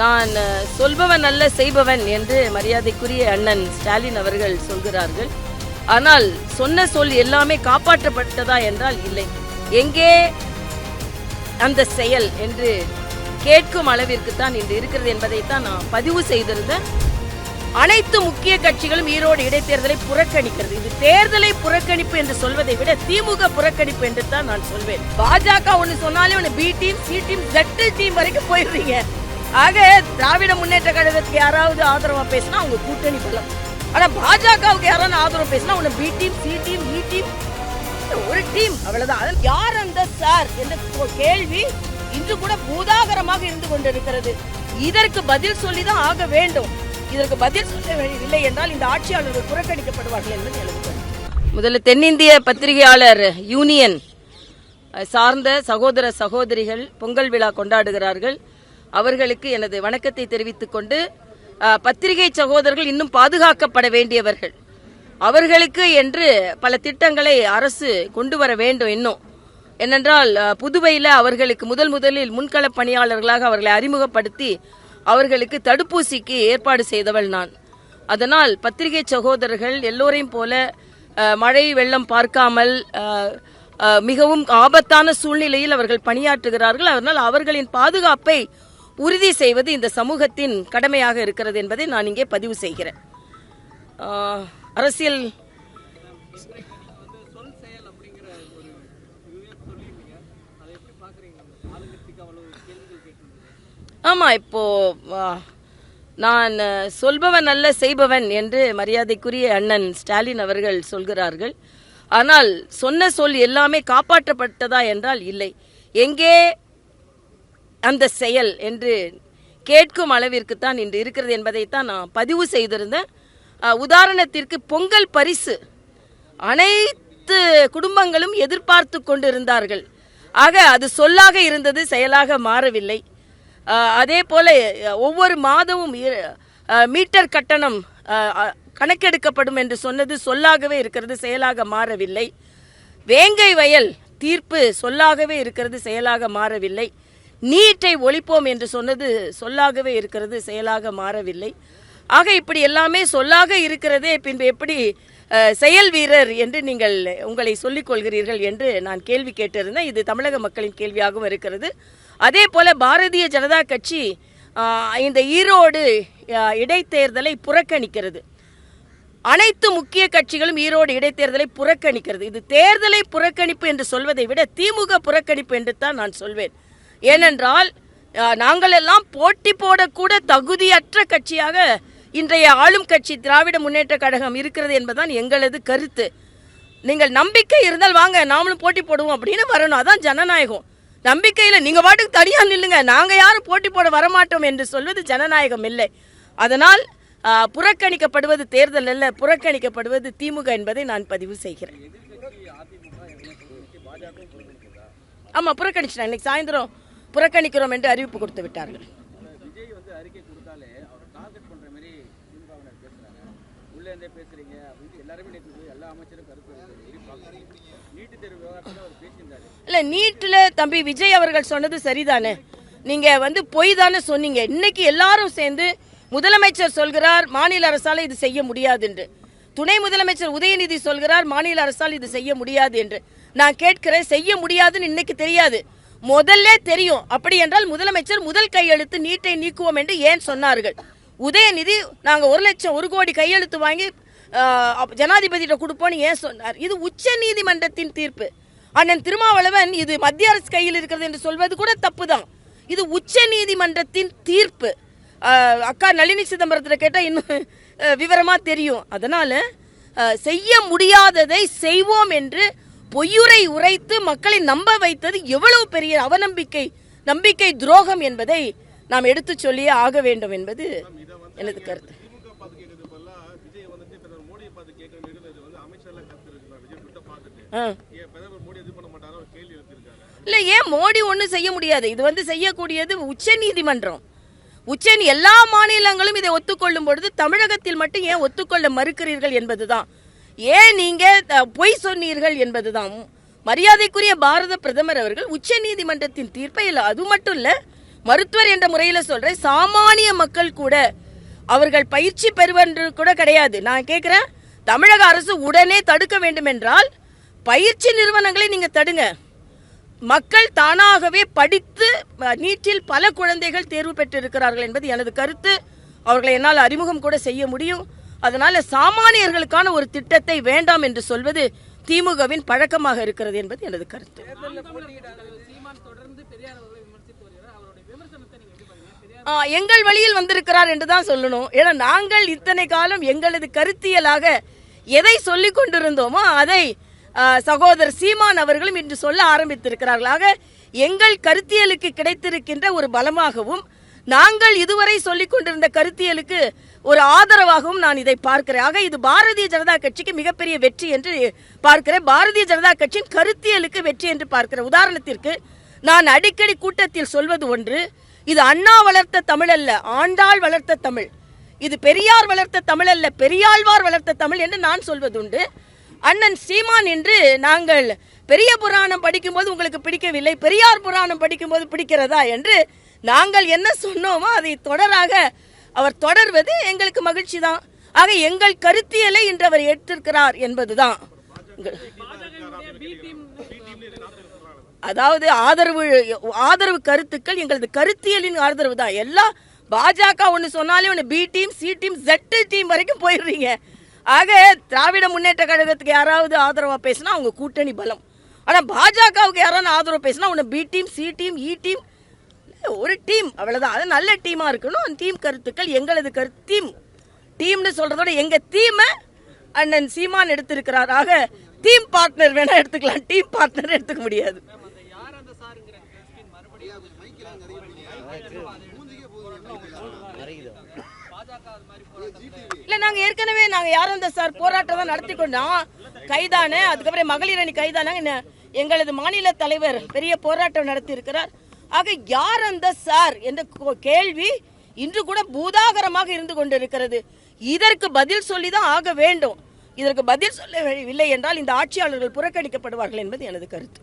நான் சொல்பவன் அல்ல செய்பவன் என்று மரியாதைக்குரிய அண்ணன் ஸ்டாலின் அவர்கள் சொல்கிறார்கள். ஆனால் சொன்ன சொல் எல்லாமே காப்பாற்றப்பட்டதா என்றால் இல்லை. எங்கே அந்த செயல் என்று கேட்கும் அளவிற்கு தான் இன்று இருக்கிறது என்பதைத்தான் நான் பதிவு செய்திருந்தேன். அனைத்து முக்கிய கட்சிகளும் ஈரோடு இடைத்தேர்தலை புறக்கணிக்கிறது. இது தேர்தலை புறக்கணிப்பு என்று சொல்வதை விட திமுக புறக்கணிப்பு என்று தான் நான் சொல்வேன். பாஜக ஒன்னு சொன்னாலே ஒன்னு B team, C team, Z team வரைக்கும் போயிடுறீங்க. ஆக திராவிட முன்னேற்ற கழகத்துக்கு யாராவது ஆதரவா பேசினா அவங்க கூட்டணி பலம். ஆனா பாஜகவுக்கு யாராவது ஆதரவு பேசினா ஒன்னு பி டீம், சி டீம், இ டீம், ஒரு டீம், அவ்வளவுதான். யார் அந்த சார் என்ற கேள்வி இன்று கூட பூதாகரமாக இருந்து கொண்டிருக்கிறது. இதற்கு பதில் சொல்லிதான் ஆக வேண்டும். இதற்கு பதில் சொல்லவில்லை என்றால் இந்த ஆட்சியாளர்கள் புறக்கணிக்கப்படுவார்கள் என்பது எனக்கு. முதல்ல தென்னிந்திய பத்திரிகையாளர் யூனியன் சார்ந்த சகோதர சகோதரிகள் பொங்கல் விழா கொண்டாடுகிறார்கள். அவர்களுக்கு எனது வணக்கத்தை தெரிவித்துக் கொண்டு, பத்திரிகை சகோதரர்கள் இன்னும் பாதுகாக்கப்பட வேண்டியவர்கள். அவர்களுக்கு என்று பல திட்டங்களை அரசு கொண்டு வர வேண்டும். இன்னும் என்னென்றால், புதுவையில் அவர்களுக்கு முதலில் முன்கள பணியாளர்களாக அவர்களை அறிமுகப்படுத்தி அவர்களுக்கு தடுப்பூசிக்கு ஏற்பாடு செய்தவள் நான். அதனால் பத்திரிகை சகோதரர்கள் எல்லோரையும் போல மழை வெள்ளம் பார்க்காமல் மிகவும் ஆபத்தான சூழ்நிலையில் அவர்கள் பணியாற்றுகிறார்கள். அதனால் அவர்களின் பாதுகாப்பை உறுதி செய்வது இந்த சமூகத்தின் கடமையாக இருக்கிறது என்பதை நான் இங்கே பதிவு செய்கிறேன். அரசியல் ஆமா, இப்போ நான் சொல்பவன் அல்ல செய்பவன் என்று மரியாதைக்குரிய அண்ணன் ஸ்டாலின் அவர்கள் சொல்கிறார்கள். ஆனால் சொன்ன சொல் எல்லாமே காப்பாற்றப்பட்டதா என்றால் இல்லை. எங்கே அந்த செயல் என்று கேட்கும் அளவிற்கு தான் இன்று இருக்கிறது என்பதைத்தான் நான் பதிவு செய்திருந்தேன். உதாரணத்திற்கு பொங்கல் பரிசு அனைத்து குடும்பங்களும் எதிர்பார்த்து கொண்டிருந்தார்கள். ஆக அது சொல்லாக இருந்தது, செயலாக மாறவில்லை. அதே போல ஒவ்வொரு மாதமும் மீட்டர் கட்டணம் கணக்கெடுக்கப்படும் என்று சொன்னது சொல்லாகவே இருக்கிறது, செயலாக மாறவில்லை. வேங்கை வயல் தீர்ப்பு சொல்லாகவே இருக்கிறது, செயலாக மாறவில்லை. நீட்டை ஒழிப்போம் என்று சொன்னது சொல்லாகவே இருக்கிறது, செயலாக மாறவில்லை. ஆக இப்படி எல்லாமே சொல்லாக இருக்கிறதே, பின்பு எப்படி செயல் வீரர் என்று நீங்கள் உங்களை சொல்லிக் கொள்கிறீர்கள் என்று நான் கேள்வி கேட்டிருந்தேன். இது தமிழக மக்களின் கேள்வியாகவும் இருக்கிறது. அதே போல பாரதிய ஜனதா கட்சி இந்த ஈரோடு இடைத்தேர்தலை புறக்கணிக்கிறது. அனைத்து முக்கிய கட்சிகளும் ஈரோடு இடைத்தேர்தலை புறக்கணிக்கிறது. இது தேர்தலை புறக்கணிப்பு என்று சொல்வதை விட திமுக புறக்கணிப்பு என்று தான் நான் சொல்வேன். ஏனென்றால் நாங்கள் எல்லாம் போட்டி போடக்கூட தகுதியற்ற கட்சியாக இன்றைய ஆளும் கட்சி திராவிட முன்னேற்ற கழகம் இருக்கிறது என்பதுதான் எங்களது கருத்து. நீங்கள் நம்பிக்கை இருந்தால் வாங்க, நாமளும் போட்டி போடுவோம் அப்படின்னு வரணும். அதான் ஜனநாயகம். நம்பிக்கையில் நீங்க பாட்டுக்கு தனியா நில்லுங்க, நாங்க யாரும் போட்டி போட வரமாட்டோம் என்று சொல்வது ஜனநாயகம் இல்லை. அதனால் புறக்கணிக்கப்படுவது தேர்தல் அல்ல, புறக்கணிக்கப்படுவது திமுக என்பதை நான் பதிவு செய்கிறேன். ஆமா, புறக்கணிச்சிட்டேன். இன்னைக்கு சாயந்தரம் புறக்கணிக்கிறோம் என்று அறிவிப்பு கொடுத்து விட்டார்கள். இல்ல, நீட்ல தம்பி விஜய் அவர்கள் சொன்னது சரிதானே. நீங்க பொய் தானே சொன்னீங்க. இன்னைக்கு எல்லாரும் சேர்ந்து முதலமைச்சர் சொல்கிறார் மாநில அரசால இது செய்ய முடியாது என்று, துணை முதலமைச்சர் உதயநிதி சொல்கிறார் மாநில அரசால் இது செய்ய முடியாது என்று. நான் கேட்கிறேன், செய்ய முடியாதுன்னு இன்னைக்கு தெரியாது, முதல்ல தெரியும். அப்படி என்றால் முதலமைச்சர் முதல் கையெழுத்து நீட்டை நீக்குவோம் என்று ஏன் சொன்னார்கள்? உதயநிதி நாங்க 1 லட்சம் 1 கோடி கையெழுத்து வாங்கி ஜனாதிபதியிட்ட கொடுப்போம்னு ஏன் சொன்னார்? இது உச்ச நீதிமன்றத்தின் தீர்ப்பு. அண்ணன் திருமாவளவன் இது மத்திய அரசு கையில் இருக்கிறது என்று சொல்வது கூட தப்பு தான். இது உச்ச நீதிமன்றத்தின் தீர்ப்பு. அக்கா நளினி சிதம்பரத்தில் கேட்டால் இன்னும் விவரமா தெரியும். அதனால செய்ய முடியாததை செய்வோம் என்று பொய்யுரை உரைத்து மக்களை நம்ப வைத்தது எவ்வளவு பெரிய அவநம்பிக்கை, நம்பிக்கை துரோகம் என்பதை நாம் எடுத்து சொல்லியே ஆக வேண்டும் என்பது எனது கருத்து. இல்ல, ஏன் மோடி ஒன்னும் செய்ய முடியாது? இது செய்யக்கூடியது உச்ச நீதிமன்றம். எல்லா மாநிலங்களும் இதை ஒத்துக்கொள்ளும் பொழுது தமிழகத்தில் மட்டும் ஏன் ஒத்துக்கொள்ள மறுக்கிறீர்கள் என்பதுதான். ஏன் நீங்க பொய் சொன்னீர்கள் என்பதுதான். மரியாதைக்குரிய பாரத பிரதமர் அவர்கள் உச்ச நீதிமன்றத்தின் தீர்ப்பை அது மட்டும் இல்ல, மருத்துவர் என்ற முறையில் சொல்றேன், சாமானிய மக்கள் கூட அவர்கள் பயிற்சி பெறுவது கூட கிடையாது. நான் கேட்கிறேன், தமிழக அரசு உடனே தடுக்க வேண்டும் என்றால் பயிற்சி நிறுவனங்களை நீங்க தடுங்க. மக்கள் தானாகவே படித்து நீட்டில் பல குழந்தைகள் தேர்வு பெற்றிருக்கிறார்கள் என்பது எனது கருத்து. அவர்களை என்னால் அறிமுகம் கூட செய்ய முடியும். அதனால சாமானியர்களுக்கான ஒரு திட்டத்தை வேண்டாம் என்று சொல்வது திமுகவின் பழக்கமாக இருக்கிறது என்பது எனது கருத்து. எங்கள் வழியில் வந்திருக்கிறார் என்றுதான் சொல்லணும். ஏன்னா நாங்கள் இத்தனை காலம் எங்களது கருத்தியலாக எதை சொல்லிக் கொண்டிருந்தோமோ அதை சகோதரர் சீமான் அவர்களும் இன்று சொல்ல ஆரம்பித்திருக்கிறார்களாக. எங்கள் கருத்தியலுக்கு கிடைத்திருக்கின்ற ஒரு பலமாகவும் நாங்கள் இதுவரை சொல்லிக் கொண்டிருந்த கருத்தியலுக்கு ஒரு ஆதரவாகவும் நான் இதை பார்க்கிறேன். ஆக இது பாரதிய ஜனதா கட்சிக்கு மிகப்பெரிய வெற்றி என்று பார்க்கிறேன். பாரதிய ஜனதா கட்சியின் கருத்தியலுக்கு வெற்றி என்று பார்க்கிறேன். உதாரணத்திற்கு நான் அடிக்கடி கூட்டத்தில் சொல்வது ஒன்று, இது அண்ணா வளர்த்த தமிழ் அல்ல, ஆண்டாள் வளர்த்த தமிழ். இது பெரியார் வளர்த்த தமிழ் அல்ல, பெரியாழ்வார் வளர்த்த தமிழ் என்று நான் சொல்வதுண்டு. அண்ணன் சீமான் என்று நாங்கள் பெரிய புராணம் படிக்கும்போது உங்களுக்கு பிடிக்கவில்லை, பெரியார் புராணம் படிக்கும்போது பிடிக்கிறதா என்று நாங்கள் என்ன சொன்னோமோ அதை தொடராக அவர் தொடர்வது எங்களுக்கு மகிழ்ச்சி தான். ஆக எங்கள் கருத்தியலை இன்று அவர் ஏற்றிருக்கிறார் என்பதுதான். அதாவது ஆதரவு கருத்துக்கள் எங்களது கருத்தியலின் ஆதரவு தான். எல்லாம் பாஜக ஒன்று சொன்னாலே ஒன்று B team, C team, Z team வரைக்கும் போயிடுறீங்க. ஆக திராவிட முன்னேற்ற கழகத்துக்கு யாராவது ஆதரவா பேசினா அவங்க கூட்டணி பலம். ஆனா பாஜகவுக்கு யாராவது ஆதரவு பேசினா ஒன்று பி டீம், சி டீம், இ டீம், ஒரு டீம், அவ்வளவுதான். அது நல்ல டீமா இருக்கணும். டீம் கருத்துக்கள் எங்களது டீம்னு சொல்றதோட எங்க டீமை அண்ணன் சீமான் எடுத்திருக்கிறார். ஆக டீம் பார்ட்னர் வேணா எடுத்துக்கலாம், டீம் பார்ட்னர் எடுத்துக்க முடியாது. இல்ல நாங்க ஏற்கனவே யார் அந்த சார் போராட்டம் தான் நடத்தி கொண்டோம். கைதானே, அதுக்கப்புறம் மகளிர் அணி கைதான எங்களது மாநில தலைவர் பெரிய போராட்டம் நடத்தி இருக்கிறார். ஆக யார் அந்த சார் என்ற கேள்வி இன்று கூட பூதாகரமாக இருந்து கொண்டிருக்கிறது. இதற்கு பதில் சொல்லிதான் ஆக வேண்டும். இதற்கு பதில் சொல்லவில்லை என்றால் இந்த ஆட்சியாளர்கள் புறக்கணிக்கப்படுவார்கள் என்பது எனது கருத்து.